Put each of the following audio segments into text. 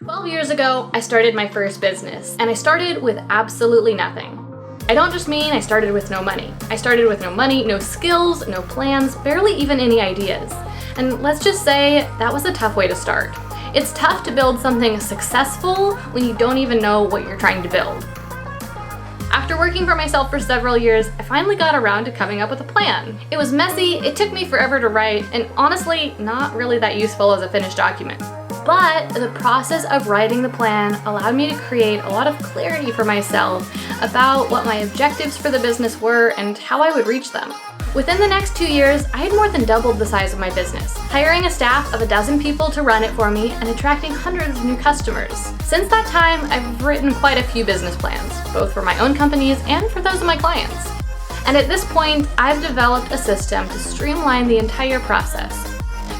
12 years ago, I started my first business, and I started with absolutely nothing. I don't just mean I started with no money. I started with no money, no skills, no plans, barely even any ideas. And let's just say that was a tough way to start. It's tough to build something successful when you don't even know what you're trying to build. After working for myself for several years, I finally got around to coming up with a plan. It was messy, it took me forever to write, and honestly, not really that useful as a finished document. But the process of writing the plan allowed me to create a lot of clarity for myself about what my objectives for the business were and how I would reach them. Within the next 2 years, I had more than doubled the size of my business, hiring a staff of 12 people to run it for me and attracting hundreds of new customers. Since that time, I've written quite a few business plans, both for my own companies and for those of my clients. And at this point, I've developed a system to streamline the entire process,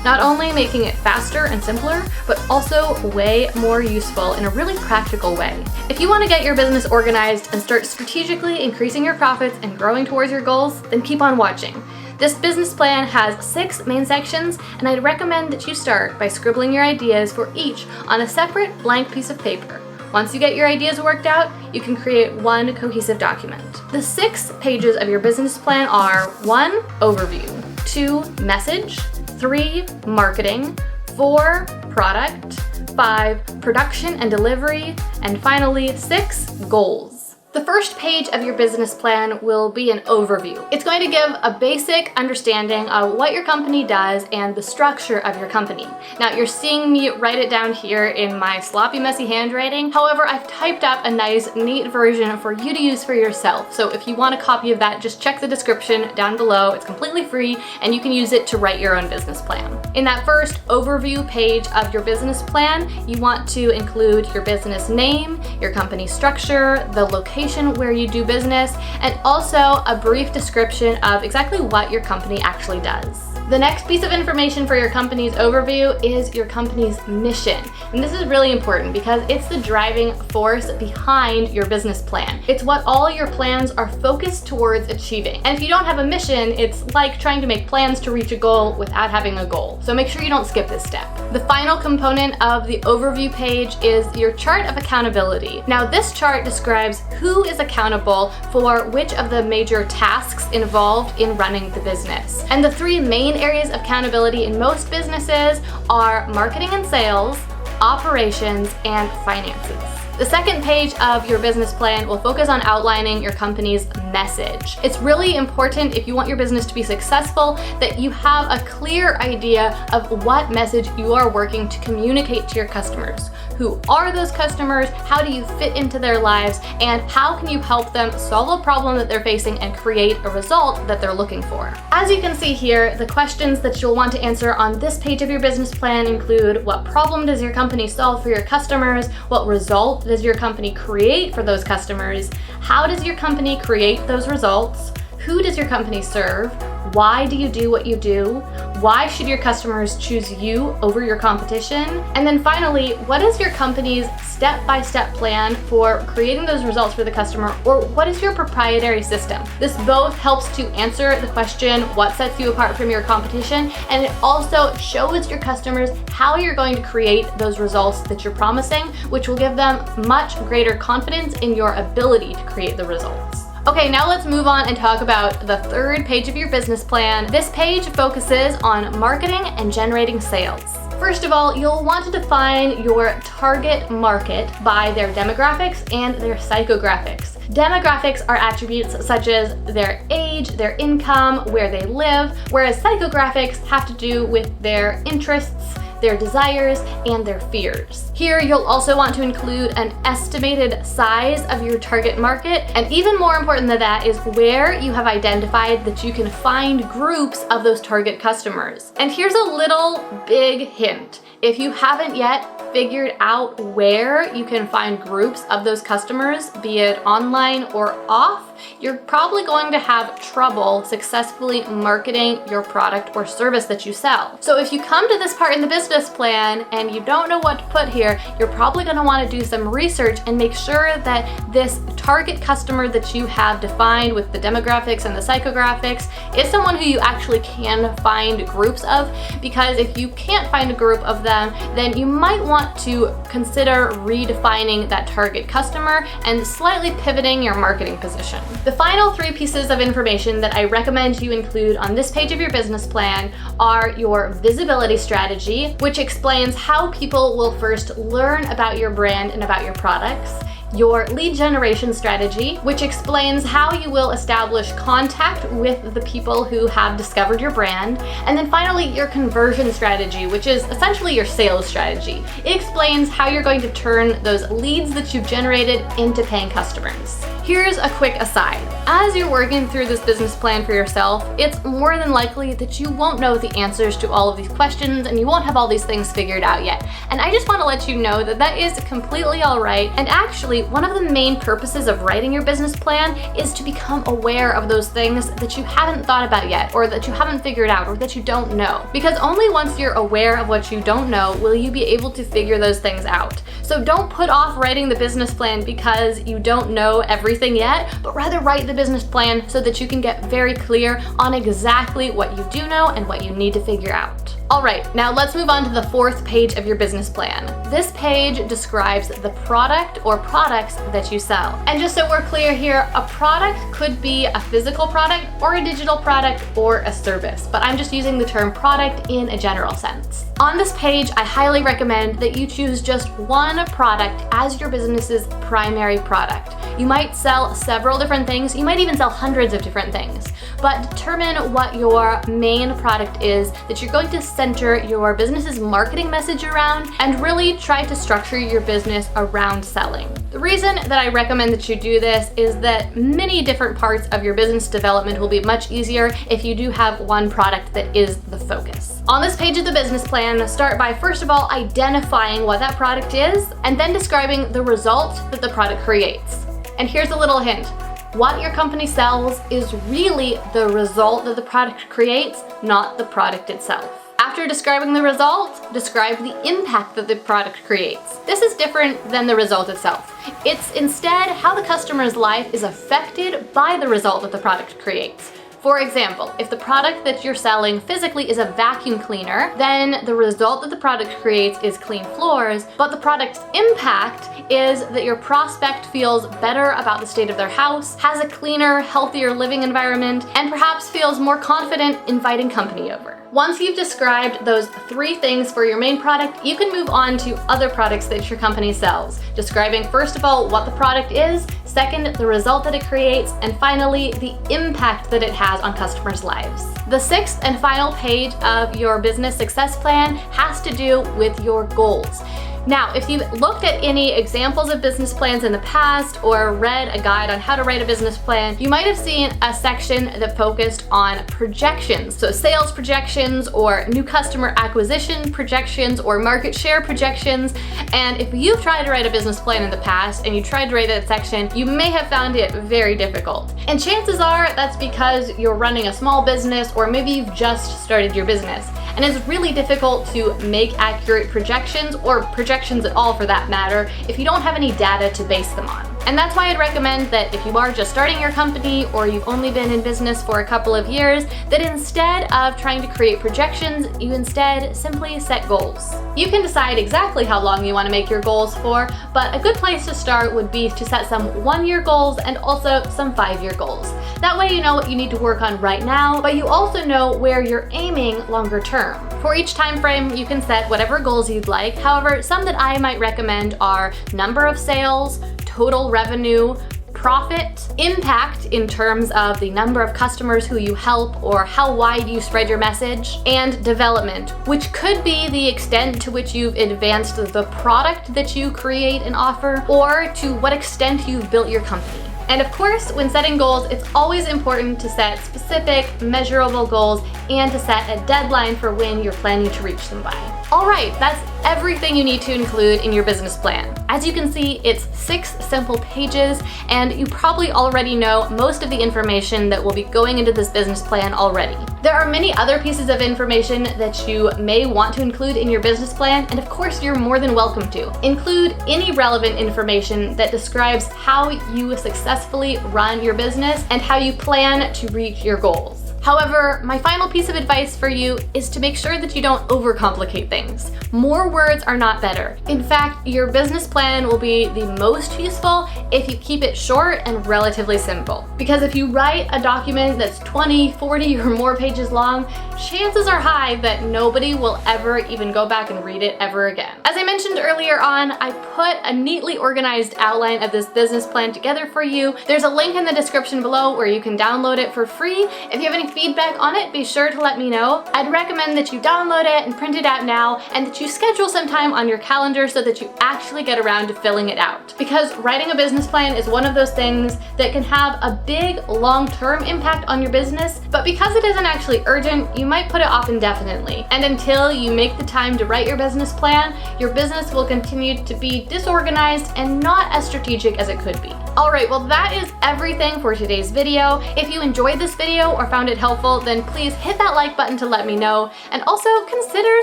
not only making it faster and simpler, but also way more useful in a really practical way. If you want to get your business organized and start strategically increasing your profits and growing towards your goals, then keep on watching. This business plan has 6 main sections, and I'd recommend that you start by scribbling your ideas for each on a separate blank piece of paper. Once you get your ideas worked out, you can create one cohesive document. The 6 pages of your business plan are 1. Overview, 2. Message, 3. Marketing, 4. Product, 5. Production and delivery, and finally 6. Goals. The first page of your business plan will be an overview. It's going to give a basic understanding of what your company does and the structure of your company. Now, you're seeing me write it down here in my sloppy, messy handwriting. However, I've typed up a nice, neat version for you to use for yourself. So if you want a copy of that, just check the description down below. It's completely free, and you can use it to write your own business plan. In that first overview page of your business plan, you want to include your business name, your company structure, the location where you do business, and also a brief description of exactly what your company actually does. The next piece of information for your company's overview is your company's mission. And this is really important because it's the driving force behind your business plan. It's what all your plans are focused towards achieving. And if you don't have a mission, it's like trying to make plans to reach a goal without having a goal. So make sure you don't skip this step. The final component of the overview page is your chart of accountability. Now, this chart describes who is accountable for which of the major tasks involved in running the business. And the 3 main areas of accountability in most businesses are marketing and sales, operations, and finances. The second page of your business plan will focus on outlining your company's message. It's really important, if you want your business to be successful, that you have a clear idea of what message you are working to communicate to your customers. Who are those customers? How do you fit into their lives? And how can you help them solve a problem that they're facing and create a result that they're looking for? As you can see here, the questions that you'll want to answer on this page of your business plan include: what problem does your company solve for your customers? What result does your company create for those customers? How does your company create those results? Who does your company serve? Why do you do what you do? Why should your customers choose you over your competition? And then finally, what is your company's step-by-step plan for creating those results for the customer, or what is your proprietary system? This both helps to answer the question, what sets you apart from your competition, and it also shows your customers how you're going to create those results that you're promising, which will give them much greater confidence in your ability to create the results. Okay, now let's move on and talk about the third page of your business plan. This page focuses on marketing and generating sales. First of all, you'll want to define your target market by their demographics and their psychographics. Demographics are attributes such as their age, their income, where they live, whereas psychographics have to do with their interests, their desires, and their fears. Here, you'll also want to include an estimated size of your target market, and even more important than that is where you have identified that you can find groups of those target customers. And here's a little big hint. If you haven't yet figured out where you can find groups of those customers, be it online or off, you're probably going to have trouble successfully marketing your product or service that you sell. So if you come to this part in the business plan and you don't know what to put here, you're probably going to want to do some research and make sure that this target customer that you have defined with the demographics and the psychographics is someone who you actually can find groups of, because if you can't find a group of them, them, then you might want to consider redefining that target customer and slightly pivoting your marketing position. The final 3 pieces of information that I recommend you include on this page of your business plan are your visibility strategy, which explains how people will first learn about your brand and about your products, your lead generation strategy, which explains how you will establish contact with the people who have discovered your brand, and then finally your conversion strategy, which is essentially your sales strategy. It explains how you're going to turn those leads that you've generated into paying customers. Here's a quick aside. As you're working through this business plan for yourself, it's more than likely that you won't know the answers to all of these questions and you won't have all these things figured out yet. And I just want to let you know that that is completely all right. And actually, one of the main purposes of writing your business plan is to become aware of those things that you haven't thought about yet, or that you haven't figured out, or that you don't know. Because only once you're aware of what you don't know will you be able to figure those things out. So don't put off writing the business plan because you don't know everything yet, but rather write the business plan so that you can get very clear on exactly what you do know and what you need to figure out. All right, now let's move on to the 4th page of your business plan. This page describes the product or products that you sell. And just so we're clear here, a product could be a physical product or a digital product or a service, but I'm just using the term product in a general sense. On this page, I highly recommend that you choose just one product as your business's primary product. You might sell several different things, you might even sell hundreds of different things, but determine what your main product is that you're going to center your business's marketing message around, and really try to structure your business around selling. The reason that I recommend that you do this is that many different parts of your business development will be much easier if you do have one product that is the focus. On this page of the business plan, start by first of all identifying what that product is, and then describing the result that the product creates. And here's a little hint. What your company sells is really the result that the product creates, not the product itself. After describing the result, describe the impact that the product creates. This is different than the result itself. It's instead how the customer's life is affected by the result that the product creates. For example, if the product that you're selling physically is a vacuum cleaner, then the result that the product creates is clean floors, but the product's impact is that your prospect feels better about the state of their house, has a cleaner, healthier living environment, and perhaps feels more confident inviting company over. Once you've described those 3 things for your main product, you can move on to other products that your company sells, describing first of all what the product is, second, the result that it creates, and finally, the impact that it has on customers' lives. The 6th and final page of your business success plan has to do with your goals. Now, if you've looked at any examples of business plans in the past or read a guide on how to write a business plan, you might have seen a section that focused on projections. So sales projections or new customer acquisition projections or market share projections. And if you've tried to write a business plan in the past and you tried to write that section, you may have found it very difficult. And chances are that's because you're running a small business, or maybe you've just started your business. And it's really difficult to make accurate projections, or projections at all for that matter, if you don't have any data to base them on. And that's why I'd recommend that if you are just starting your company or you've only been in business for a couple of years, that instead of trying to create projections, you instead simply set goals. You can decide exactly how long you want to make your goals for, but a good place to start would be to set some 1-year goals and also some 5-year goals. That way you know what you need to work on right now, but you also know where you're aiming longer term. For each time frame, you can set whatever goals you'd like. However, some that I might recommend are number of sales, total revenue, profit, impact in terms of the number of customers who you help or how wide you spread your message, and development, which could be the extent to which you've advanced the product that you create and offer, or to what extent you've built your company. And of course, when setting goals, it's always important to set specific, measurable goals and to set a deadline for when you're planning to reach them by. All right, that's everything you need to include in your business plan. As you can see, it's 6 simple pages, and you probably already know most of the information that will be going into this business plan already. There are many other pieces of information that you may want to include in your business plan, and of course, you're more than welcome to. Include any relevant information that describes how you successfully run your business and how you plan to reach your goals. However, my final piece of advice for you is to make sure that you don't overcomplicate things. More words are not better. In fact, your business plan will be the most useful if you keep it short and relatively simple. Because if you write a document that's 20, 40, or more pages long, chances are high that nobody will ever even go back and read it ever again. As I mentioned earlier on, I put a neatly organized outline of this business plan together for you. There's a link in the description below where you can download it for free. If you have any feedback on it, be sure to let me know. I'd recommend that you download it and print it out now, and that you schedule some time on your calendar so that you actually get around to filling it out. Because writing a business plan is one of those things that can have a big long-term impact on your business, but because it isn't actually urgent, you might put it off indefinitely. And until you make the time to write your business plan, your business will continue to be disorganized and not as strategic as it could be. Alright, well that is everything for today's video. If you enjoyed this video or found it helpful, then please hit that like button to let me know, and also consider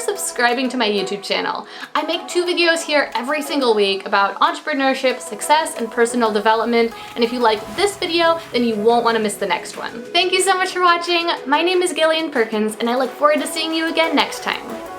subscribing to my YouTube channel. I make 2 videos here every single week about entrepreneurship, success, and personal development, and if you like this video, then you won't want to miss the next one. Thank you so much for watching. My name is Gillian Perkins, and I look forward to seeing you again next time.